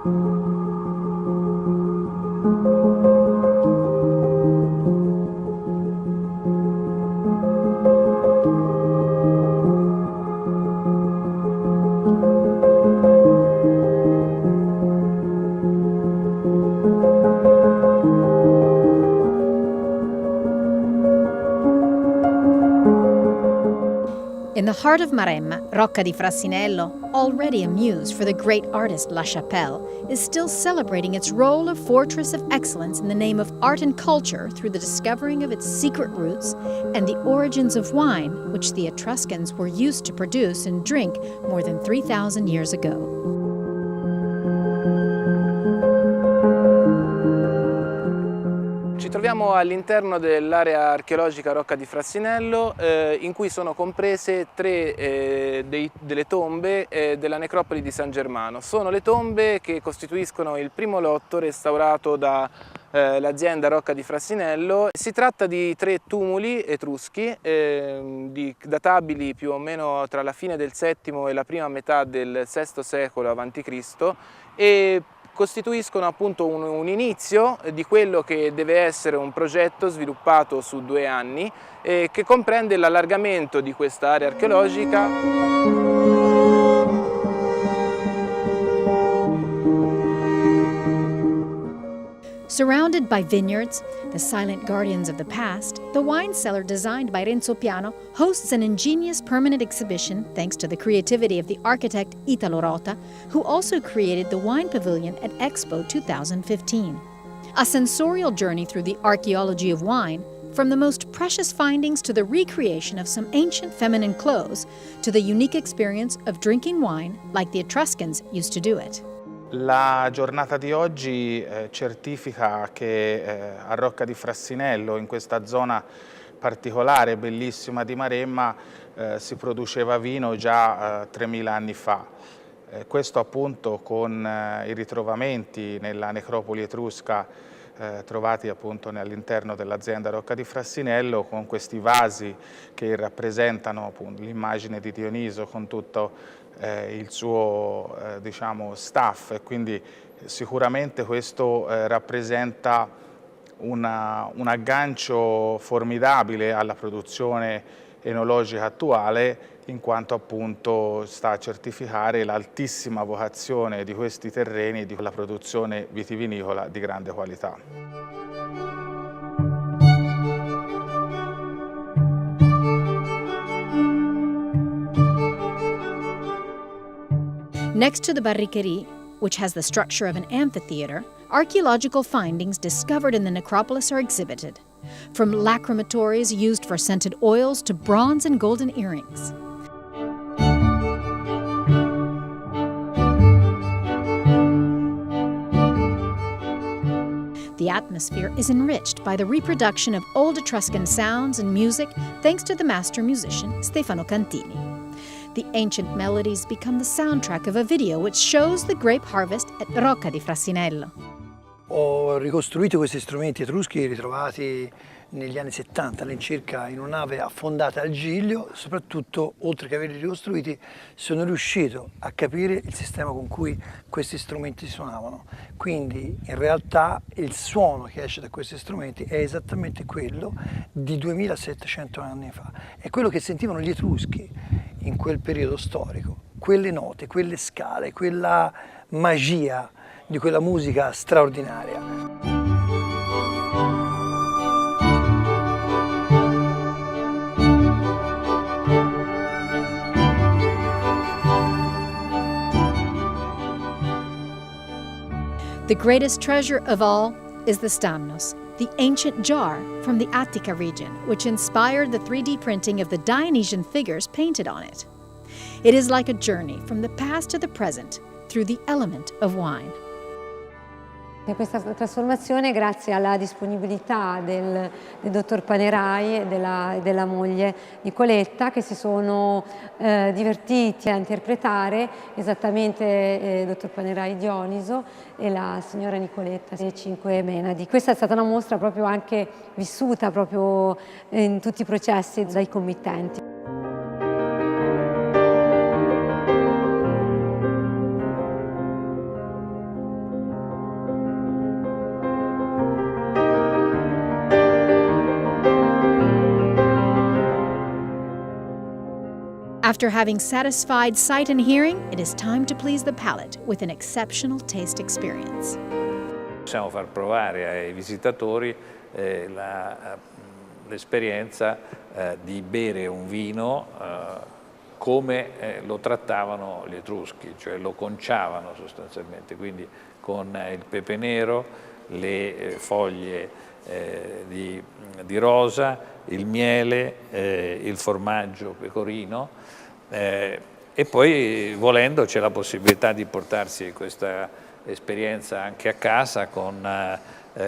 In the heart of Maremma, Rocca di Frassinello, already a muse for the great artist La Chapelle, is still celebrating its role of fortress of excellence in the name of art and culture through the discovering of its secret roots and the origins of wine, which the Etruscans were used to produce and drink more than 3,000 years ago. Ci troviamo all'interno dell'area archeologica Rocca di Frassinello, in cui sono comprese tre delle tombe della necropoli di San Germano. Sono le tombe che costituiscono il primo lotto restaurato dall'azienda Rocca di Frassinello. Si tratta di tre tumuli etruschi, databili più o meno tra la fine del VII e la prima metà del VI secolo a.C. e costituiscono appunto un inizio di quello che deve essere un progetto sviluppato su 2 anni che comprende l'allargamento di questa area archeologica. Surrounded by vineyards, the silent guardians of the past, the wine cellar designed by Renzo Piano hosts an ingenious permanent exhibition thanks to the creativity of the architect Italo Rota, who also created the wine pavilion at Expo 2015. A sensorial journey through the archaeology of wine, from the most precious findings to the recreation of some ancient feminine clothes, to the unique experience of drinking wine like the Etruscans used to do it. La giornata di oggi certifica che a Rocca di Frassinello, in questa zona particolare, bellissima di Maremma, si produceva vino già 3000 anni fa. Questo appunto con i ritrovamenti nella necropoli etrusca trovati appunto all'interno dell'azienda Rocca di Frassinello, con questi vasi che rappresentano l'immagine di Dioniso con tutto il suo diciamo staff, e quindi sicuramente questo rappresenta un aggancio formidabile alla produzione enologica attuale, in quanto appunto sta a certificare l'altissima vocazione di questi terreni e di quella produzione vitivinicola di grande qualità. Next to the Barricherie, which has the structure of an amphitheater, archaeological findings discovered in the necropolis are exhibited, from lacrimatories used for scented oils to bronze and golden earrings. The atmosphere is enriched by the reproduction of old Etruscan sounds and music thanks to the master musician Stefano Cantini. The ancient melodies become the soundtrack of a video which shows the grape harvest at Rocca di Frassinello. Ho ricostruito questi strumenti etruschi ritrovati negli anni 70 all'incirca in una nave affondata al Giglio. Soprattutto, oltre che averli ricostruiti, sono riuscito a capire il sistema con cui questi strumenti suonavano. Quindi in realtà il suono che esce da questi strumenti è esattamente quello di 2700 anni fa. È quello che sentivano gli Etruschi in quel periodo storico. Quelle note, quelle scale, quella magia di quella musica straordinaria. The greatest treasure of all is the stamnos, the ancient jar from the Attica region, which inspired the 3D printing of the Dionysian figures painted on it. It is like a journey from the past to the present through the element of wine. E questa trasformazione grazie alla disponibilità del dottor Panerai e della moglie Nicoletta, che si sono divertiti a interpretare esattamente il dottor Panerai Dioniso e la signora Nicoletta le 5 Menadi. Questa è stata una mostra proprio anche vissuta proprio in tutti i processi dai committenti. After having satisfied sight and hearing, it is time to please the palate with an exceptional taste experience. Possiamo far provare ai visitatori l'esperienza di bere un vino come lo trattavano gli Etruschi, cioè lo conciavano sostanzialmente, quindi con il pepe nero, le foglie di rosa, il miele, il formaggio pecorino e poi volendo c'è la possibilità di portarsi questa esperienza anche a casa con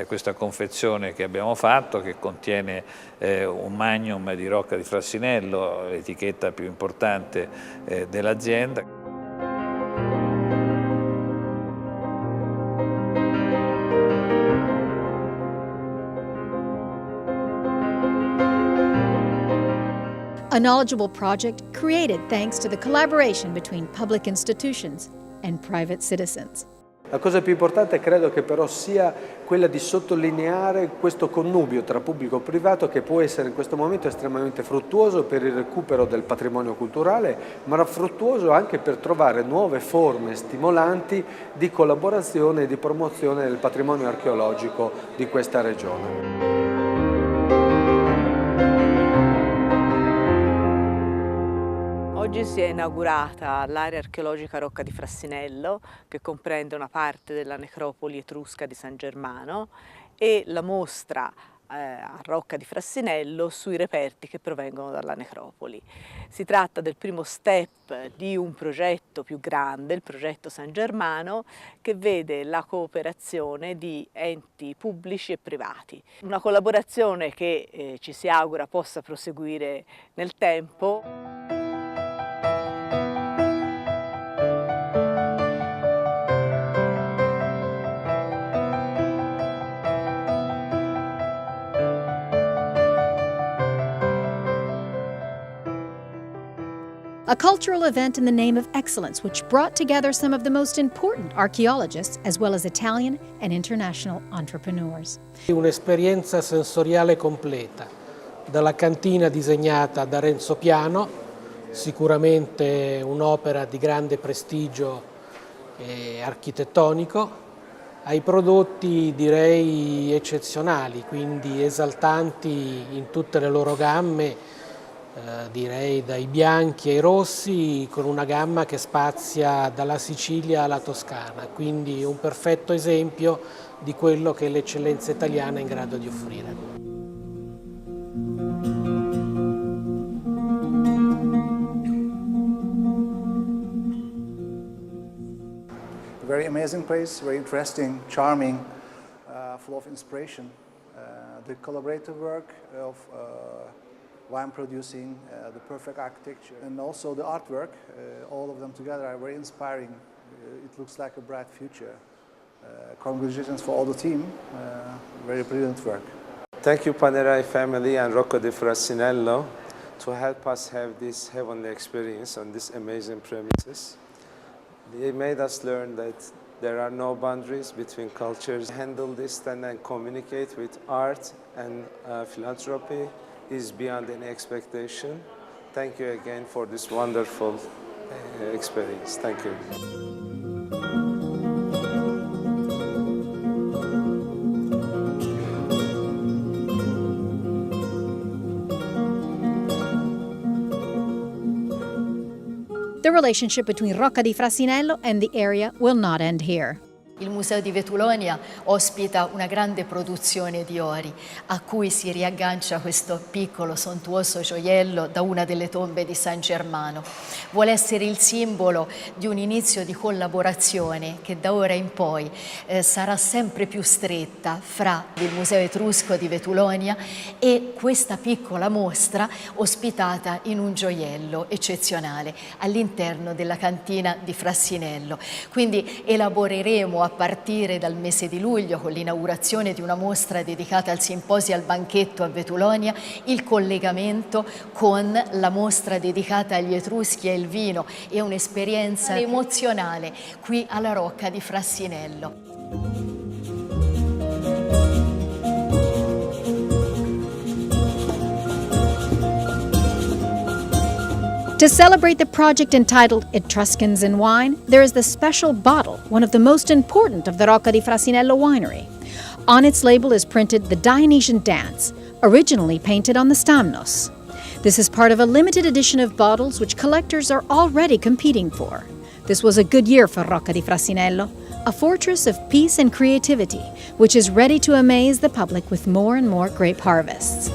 questa confezione che abbiamo fatto, che contiene un magnum di Rocca di Frassinello, l'etichetta più importante dell'azienda. A knowledgeable project created thanks to the collaboration between public institutions and private citizens. La cosa più importante credo che però sia quella di sottolineare questo connubio tra pubblico e privato che può essere in questo momento estremamente fruttuoso per il recupero del patrimonio culturale, ma fruttuoso anche per trovare nuove forme stimolanti di collaborazione e di promozione del patrimonio archeologico di questa regione. Oggi si è inaugurata l'area archeologica Rocca di Frassinello, che comprende una parte della necropoli etrusca di San Germano, e la mostra a Rocca di Frassinello sui reperti che provengono dalla necropoli. Si tratta del primo step di un progetto più grande, il progetto San Germano, che vede la cooperazione di enti pubblici e privati. Una collaborazione che ci si augura possa proseguire nel tempo. A cultural event in the name of excellence which brought together some of the most important archaeologists as well as Italian and international entrepreneurs. Un'esperienza sensoriale completa, dalla cantina disegnata da Renzo Piano, sicuramente un'opera di grande prestigio architettonico, ai prodotti direi eccezionali, quindi esaltanti in tutte le loro gamme, direi dai bianchi ai rossi, con una gamma che spazia dalla Sicilia alla Toscana, quindi un perfetto esempio di quello che l'eccellenza italiana è in grado di offrire. Very amazing place, very interesting, charming, full of inspiration. The collaborative work of wine producing, the perfect architecture, and also the artwork, all of them together are very inspiring. It looks like a bright future. Congratulations for all the team, very brilliant work. Thank you Panerai family and Rocca di Frassinello to help us have this heavenly experience on these amazing premises. They made us learn that there are no boundaries between cultures. Handle this and communicate with art and philanthropy is beyond any expectation. Thank you again for this wonderful experience. Thank you. The relationship between Rocca di Frassinello and the area will not end here. Il Museo di Vetulonia ospita una grande produzione di ori a cui si riaggancia questo piccolo sontuoso gioiello da una delle tombe di San Germano. Vuole essere il simbolo di un inizio di collaborazione che da ora in poi sarà sempre più stretta fra il Museo Etrusco di Vetulonia e questa piccola mostra ospitata in un gioiello eccezionale all'interno della cantina di Frassinello. Quindi elaboreremo a partire dal mese di luglio, con l'inaugurazione di una mostra dedicata al simposio e al banchetto a Vetulonia, il collegamento con la mostra dedicata agli Etruschi e il vino e un'esperienza emozionale qui alla Rocca di Frassinello. To celebrate the project entitled Etruscans in Wine, there is the special bottle, one of the most important of the Rocca di Frassinello winery. On its label is printed the Dionysian dance, originally painted on the stamnos. This is part of a limited edition of bottles which collectors are already competing for. This was a good year for Rocca di Frassinello, a fortress of peace and creativity, which is ready to amaze the public with more and more grape harvests.